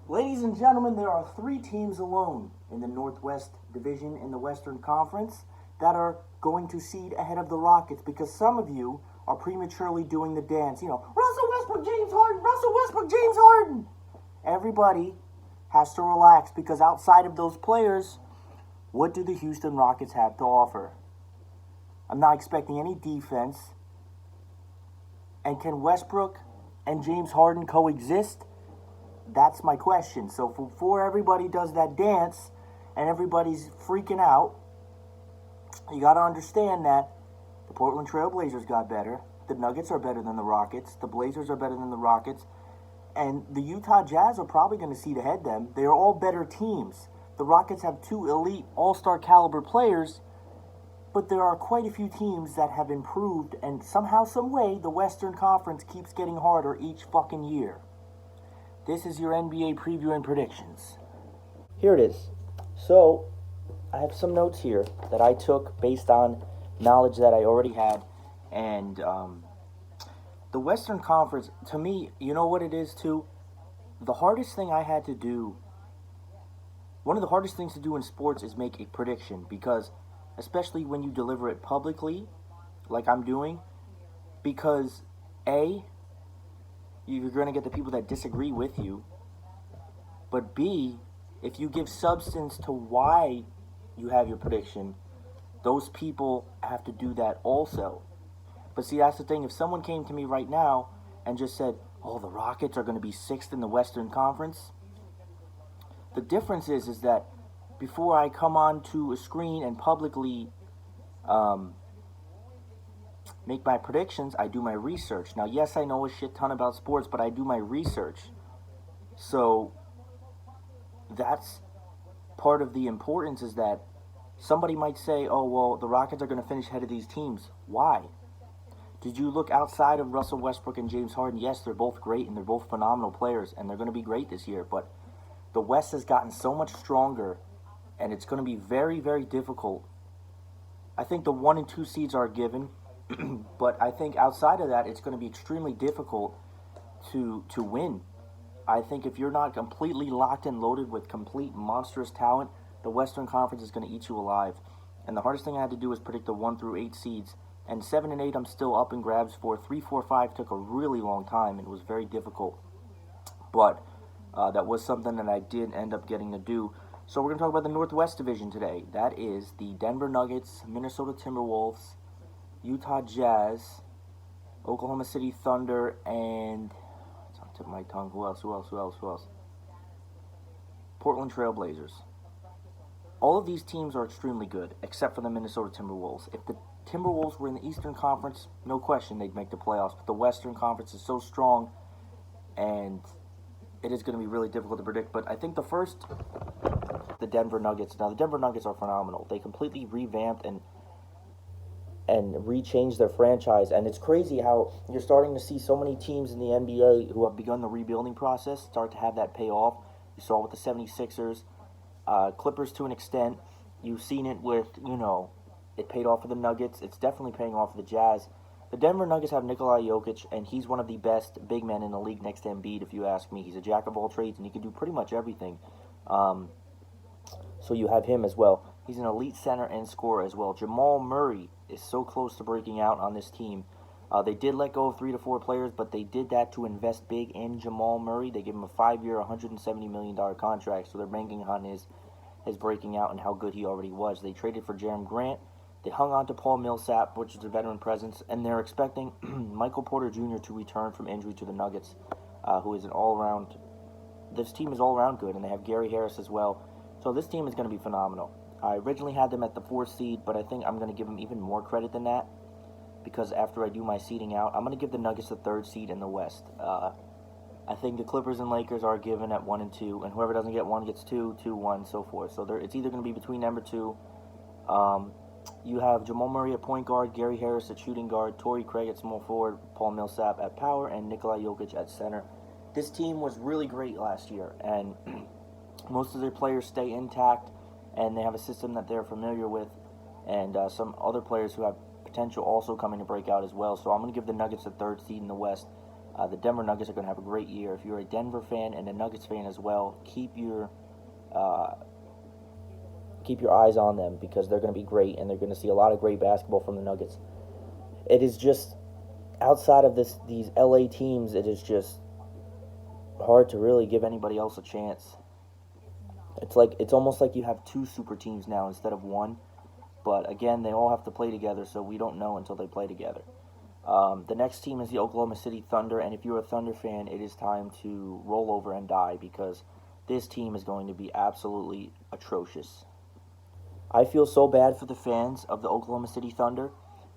Ladies and gentlemen, there are three teams alone in the Northwest Division in the Western Conference that are going to seed ahead of the Rockets because some of you are prematurely doing the dance. Russell Westbrook, James Harden, Russell Westbrook, James Harden. Everybody has to relax because outside of those players, what do the Houston Rockets have to offer? I'm not expecting any defense. And can Westbrook and James Harden coexist? That's my question. So before everybody does that dance and everybody's freaking out, you got to understand that the Portland trailblazers got better. The Nuggets are better than the Rockets. The Blazers are better than the Rockets. And the Utah Jazz are probably going to seed ahead them. They are all better teams. The Rockets have two elite all-star caliber players, but there are quite a few teams that have improved, and somehow, some way, the Western Conference keeps getting harder each fucking year. This is your NBA preview and predictions. Here it is. So, I have some notes here that I took based on knowledge that I already had. And the Western Conference, to me, you know what it is too? The hardest thing I had to do, one of the hardest things to do in sports is make a prediction. Because, especially when you deliver it publicly, like I'm doing, because A, you're going to get the people that disagree with you. But B, if you give substance to why you have your prediction, those people have to do that also. But see, that's the thing. If someone came to me right now and just said, oh, the Rockets are going to be sixth in the Western Conference, the difference is that before I come onto a screen and publicly make my predictions, I do my research. Now, yes, I know a shit ton about sports, but I do my research. So that's part of the importance, is that somebody might say, oh, well, the Rockets are going to finish ahead of these teams. Why? Did you look outside of Russell Westbrook and James Harden? Yes, they're both great, and they're both phenomenal players, and they're going to be great this year. But the West has gotten so much stronger, and it's going to be very, very difficult. I think the 1 and 2 seeds are given. But I think outside of that, it's going to be extremely difficult to win. I think if you're not completely locked and loaded with complete monstrous talent, the Western Conference is going to eat you alive. And the hardest thing I had to do was predict the 1 through 8 seeds. And 7 and 8 I'm still up in grabs for. 3, 4, 5 took a really long time, and it was very difficult. But that was something that I did end up getting to do. So we're going to talk about the Northwest Division today. That is the Denver Nuggets, Minnesota Timberwolves, Utah Jazz, Oklahoma City Thunder, and it's on the tip of my tongue. Who else? Portland Trailblazers. All of these teams are extremely good, except for the Minnesota Timberwolves. If the Timberwolves were in the Eastern Conference, no question they'd make the playoffs. But the Western Conference is so strong, and it is going to be really difficult to predict. But I think the Denver Nuggets. Now, the Denver Nuggets are phenomenal. They completely revamped and rechange their franchise. And it's crazy how you're starting to see so many teams in the NBA who have begun the rebuilding process start to have that pay off. You saw it with the 76ers, Clippers to an extent. You've seen it with, it paid off for the Nuggets. It's definitely paying off for the Jazz. The Denver Nuggets have Nikola Jokic, and he's one of the best big men in the league next to Embiid, if you ask me. He's a jack of all trades, and he can do pretty much everything. So you have him as well. He's an elite center and scorer as well. Jamal Murray is so close to breaking out on this team. They did let go of 3 to 4 players, but they did that to invest big in Jamal Murray. They gave him a 5-year, $170 million contract, so they're banking on his breaking out and how good he already was. They traded for Jeremy Grant. They hung on to Paul Millsap, which is a veteran presence, and they're expecting Michael Porter Jr. to return from injury to the Nuggets, who is an all-around. This team is all-around good, and they have Gary Harris as well. So this team is going to be phenomenal. I originally had them at the 4th seed, but I think I'm going to give them even more credit than that, because after I do my seeding out, I'm going to give the Nuggets the 3rd seed in the West. I think the Clippers and Lakers are given at 1 and 2, and whoever doesn't get 1 gets 2, 2, 1, so forth. So it's either going to be between number 2. You have Jamal Murray at point guard, Gary Harris at shooting guard, Torrey Craig at small forward, Paul Millsap at power, and Nikola Jokic at center. This team was really great last year, and most of their players stay intact, and they have a system that they're familiar with, and some other players who have potential also coming to break out as well. So I'm going to give the Nuggets the 3rd seed in the West. The Denver Nuggets are going to have a great year. If you're a Denver fan and a Nuggets fan as well, keep your eyes on them because they're going to be great and they're going to see a lot of great basketball from the Nuggets. It is just outside of these LA teams, it is just hard to really give anybody else a chance. It's almost like you have two super teams now instead of one. But again, they all have to play together, so we don't know until they play together. The next team is the Oklahoma City Thunder, and if you're a Thunder fan, it is time to roll over and die because this team is going to be absolutely atrocious. I feel so bad for the fans of the Oklahoma City Thunder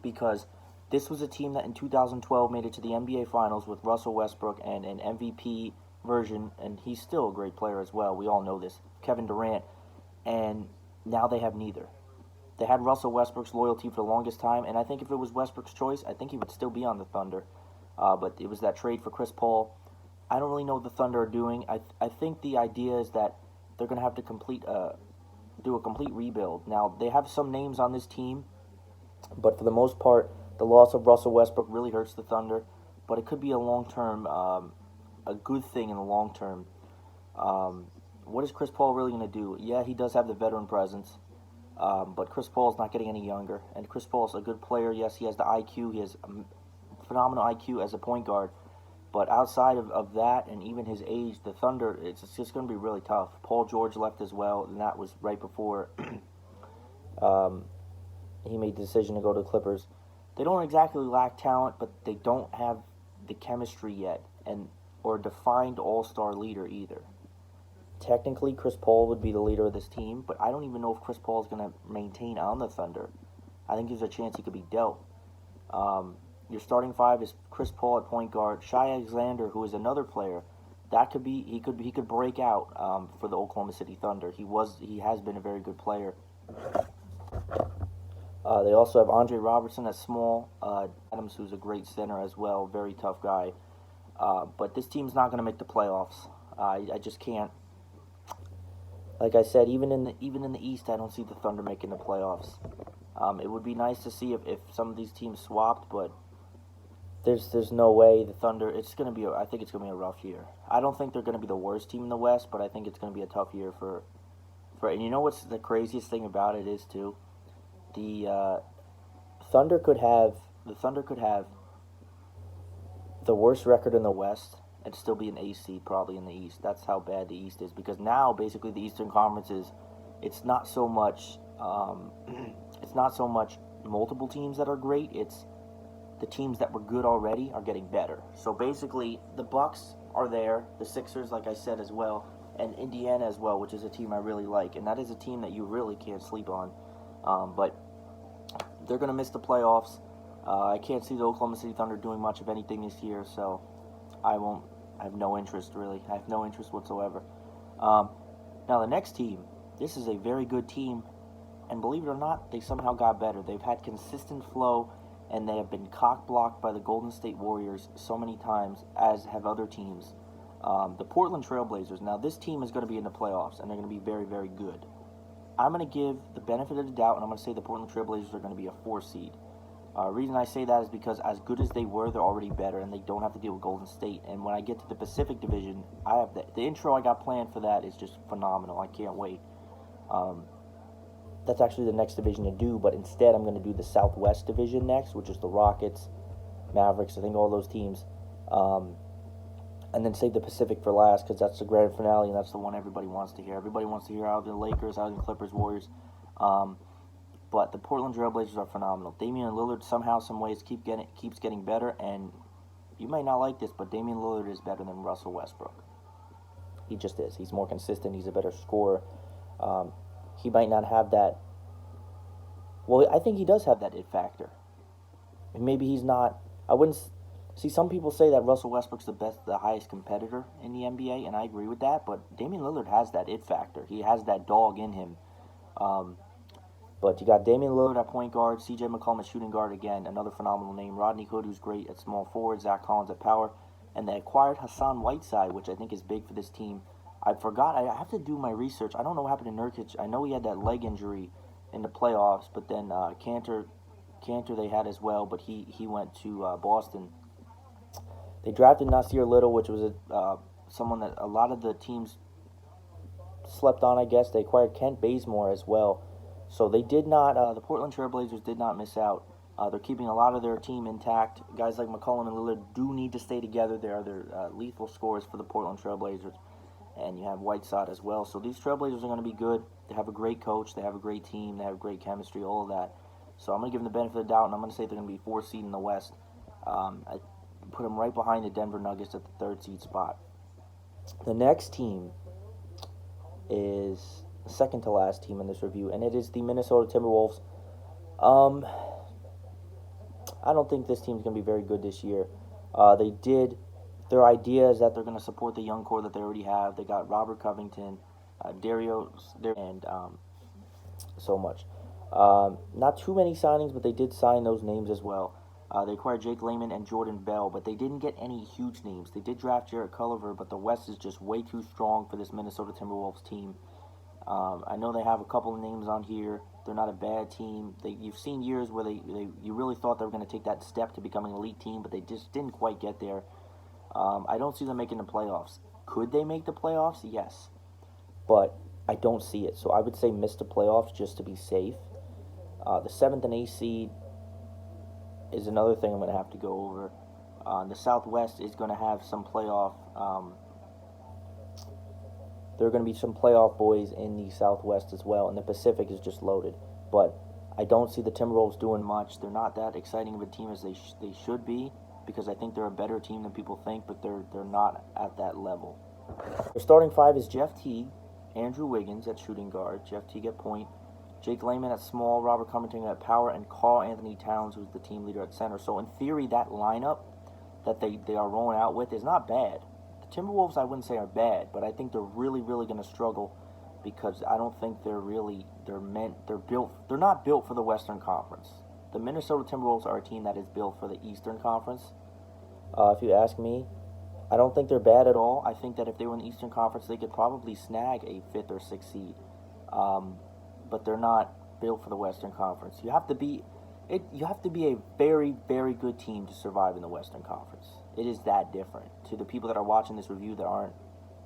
because this was a team that in 2012 made it to the NBA Finals with Russell Westbrook and an MVP version, and he's still a great player as well. We all know this, Kevin Durant, and now they have neither. They had Russell Westbrook's loyalty for the longest time, and I think if it was Westbrook's choice, I think he would still be on the Thunder. But it was that trade for Chris Paul. I don't really know what the Thunder are doing. I think the idea is that they're going to have to do a complete rebuild. Now, they have some names on this team, but for the most part, the loss of Russell Westbrook really hurts the Thunder. But it could be a long-term, a good thing in the long term. What is Chris Paul really going to do? Yeah, he does have the veteran presence. But Chris Paul is not getting any younger, and Chris Paul is a good player. Yes, he has the IQ. He has a phenomenal IQ as a point guard. But outside of that and even his age, the Thunder, it's just going to be really tough. Paul George left as well, and that was right before he made the decision to go to the Clippers. They don't exactly lack talent, but they don't have the chemistry yet, or a defined all-star leader either. Technically, Chris Paul would be the leader of this team, but I don't even know if Chris Paul is going to maintain on the Thunder. I think there's a chance he could be dealt. Your starting five is Chris Paul at point guard, Shai Alexander, who is another player. That could be he could break out for the Oklahoma City Thunder. He has been a very good player. They also have Andre Robertson at small, Adams, who's a great center as well, very tough guy. But this team's not going to make the playoffs. I just can't. Like I said, even in the East, I don't see the Thunder making the playoffs. It would be nice to see if some of these teams swapped, but there's no way the Thunder. I think it's gonna be a rough year. I don't think they're gonna be the worst team in the West, but I think it's gonna be a tough year for. And you know what's the craziest thing about it is too, the Thunder could have the worst record in the West and still be an A seed probably in the East. That's how bad the East is, because now basically the Eastern Conference it's not so much multiple teams that are great. It's the teams that were good already are getting better. So basically the Bucks are there, the Sixers, like I said, as well, and Indiana as well, which is a team I really like, and that is a team that you really can't sleep on. But they're going to miss the playoffs. I can't see the Oklahoma City Thunder doing much of anything this year, so I have no interest, really. I have no interest whatsoever. Now, the next team, this is a very good team, and believe it or not, they somehow got better. They've had consistent flow, and they have been cock-blocked by the Golden State Warriors so many times, as have other teams. The Portland Trailblazers. Now, this team is going to be in the playoffs, and they're going to be very, very good. I'm going to give the benefit of the doubt, and I'm going to say the Portland Trailblazers are going to be a 4 seed. Reason I say that is because as good as they were, they're already better, and they don't have to deal with Golden State. And when I get to the Pacific Division, I have the intro I got planned for that is just phenomenal. I can't wait. That's actually the next division to do, but instead I'm going to do the Southwest Division next, which is the Rockets, Mavericks, I think all those teams. And then save the Pacific for last, because that's the grand finale, and that's the one everybody wants to hear. Everybody wants to hear out of the Lakers, out of the Clippers, Warriors. But the Portland Trailblazers are phenomenal. Damian Lillard somehow, some ways keeps getting better, and you might not like this, but Damian Lillard is better than Russell Westbrook. He just is. He's more consistent. He's a better scorer. He might not have that. Well, I think he does have that it factor. Maybe he's not. I wouldn't see. Some people say that Russell Westbrook's the highest competitor in the NBA, and I agree with that. But Damian Lillard has that it factor. He has that dog in him. But you got Damian Lillard at point guard, C.J. McCollum at shooting guard again, another phenomenal name. Rodney Hood, who's great at small forward. Zach Collins at power, and they acquired Hassan Whiteside, which I think is big for this team. I forgot. I have to do my research. I don't know what happened to Nurkic. I know he had that leg injury in the playoffs, but then Cantor they had as well, but he went to Boston. They drafted Nasir Little, which was someone that a lot of the teams slept on, I guess. They acquired Kent Bazemore as well. So they did not, the Portland Trailblazers did not miss out. They're keeping a lot of their team intact. Guys like McCollum and Lillard do need to stay together. They are their lethal scorers for the Portland Trailblazers. And you have Whiteside as well. So these Trailblazers are going to be good. They have a great coach. They have a great team. They have great chemistry, all of that. So I'm going to give them the benefit of the doubt, and I'm going to say they're going to be 4th seed in the West. I put them right behind the Denver Nuggets at the 3rd seed spot. The next team is the second to last team in this review, and it is the Minnesota Timberwolves. I don't think this team's going to be very good this year. Their idea is that they're going to support the young core that they already have. They got Robert Covington, and so much. Not too many signings, but they did sign those names as well. They acquired Jake Layman and Jordan Bell, but they didn't get any huge names. They did draft Jarrett Culver, but the West is just way too strong for this Minnesota Timberwolves team. I know they have a couple of names on here. They're not a bad team. You've seen years where you really thought they were going to take that step to becoming an elite team, but they just didn't quite get there. I don't see them making the playoffs. Could they make the playoffs? Yes. But I don't see it. So I would say miss the playoffs just to be safe. The 7th and 8th seed is another thing I'm going to have to go over. The Southwest is going to have some playoff. There are going to be some playoff boys in the Southwest as well, and the Pacific is just loaded. But I don't see the Timberwolves doing much. They're not that exciting of a team as they should be, because I think they're a better team than people think, but they're not at that level. Their starting 5 is Jeff Teague, Andrew Wiggins at shooting guard, Jeff Teague at point, Jake Layman at small, Robert Covington at power, and Karl Anthony Towns, who's the team leader at center. So in theory, that lineup that they are rolling out with is not bad. The Timberwolves, I wouldn't say are bad, but I think they're really, really going to struggle because I don't think they're not built for the Western Conference. The Minnesota Timberwolves are a team that is built for the Eastern Conference. If you ask me, I don't think they're bad at all. I think that if they were in the Eastern Conference, they could probably snag a 5th or 6th seed. But they're not built for the Western Conference. You have to be a very, very good team to survive in the Western Conference. It is that different. To the people that are watching this review that aren't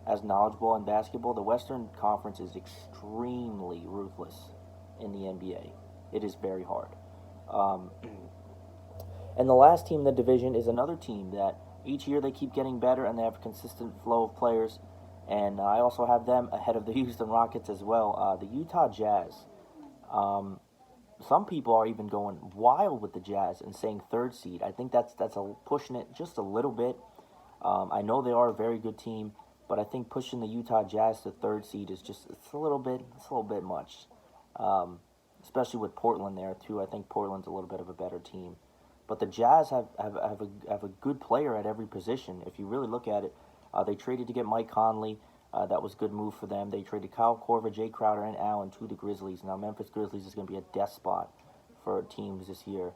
as knowledgeable in basketball, the Western Conference is extremely ruthless in the NBA. It is very hard. And the last team in the division is another team that each year they keep getting better and they have a consistent flow of players. And I also have them ahead of the Houston Rockets as well. The Utah Jazz. Some people are even going wild with the Jazz and saying 3rd seed. I think that's pushing it just a little bit. I know they are a very good team, but I think pushing the Utah Jazz to 3rd seed is it's a little bit much. Especially with Portland there too. I think Portland's a little bit of a better team. But the Jazz have a good player at every position. If you really look at it, they traded to get Mike Conley. That was a good move for them. They traded Kyle Korver, Jay Crowder, and Allen to the Grizzlies. Now, Memphis Grizzlies is going to be a death spot for teams this year.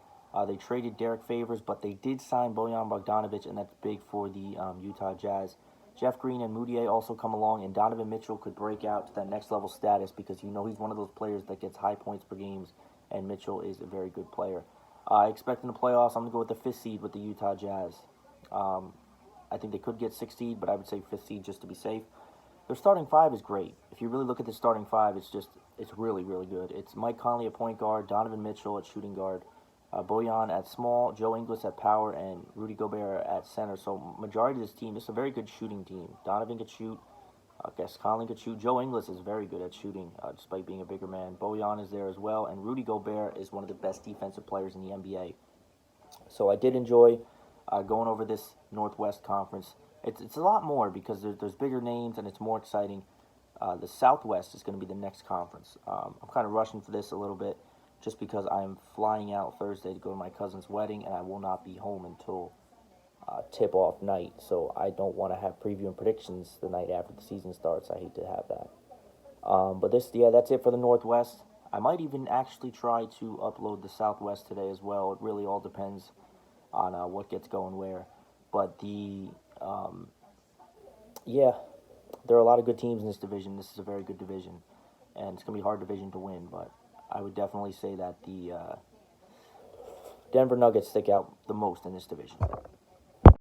They traded Derek Favors, but they did sign Bojan Bogdanovic, and that's big for the Utah Jazz. Jeff Green and Moutier also come along, and Donovan Mitchell could break out to that next level status because he's one of those players that gets high points per games, and Mitchell is a very good player. I expect in the playoffs, I'm going to go with the 5th seed with the Utah Jazz. I think they could get 6th seed, but I would say 5th seed just to be safe. Their starting 5 is great. If you really look at the starting 5, it's really, really good. It's Mike Conley at point guard, Donovan Mitchell at shooting guard, Bojan at small, Joe Ingles at power, and Rudy Gobert at center. So majority of this team, it's a very good shooting team. Donovan could shoot. I guess Conley could shoot. Joe Ingles is very good at shooting, despite being a bigger man. Bojan is there as well, and Rudy Gobert is one of the best defensive players in the NBA. So I did enjoy going over this Northwest Conference. It's a lot more because there's bigger names and it's more exciting. The Southwest is going to be the next conference. I'm kind of rushing for this a little bit just because I'm flying out Thursday to go to my cousin's wedding, and I will not be home until tip-off night, so I don't want to have preview and predictions the night after the season starts. I hate to have that. But that's it for the Northwest. I might even actually try to upload the Southwest today as well. It really all depends on what gets going where. But there are a lot of good teams in this division. This is a very good division, and it's going to be a hard division to win, but I would definitely say that the Denver Nuggets stick out the most in this division.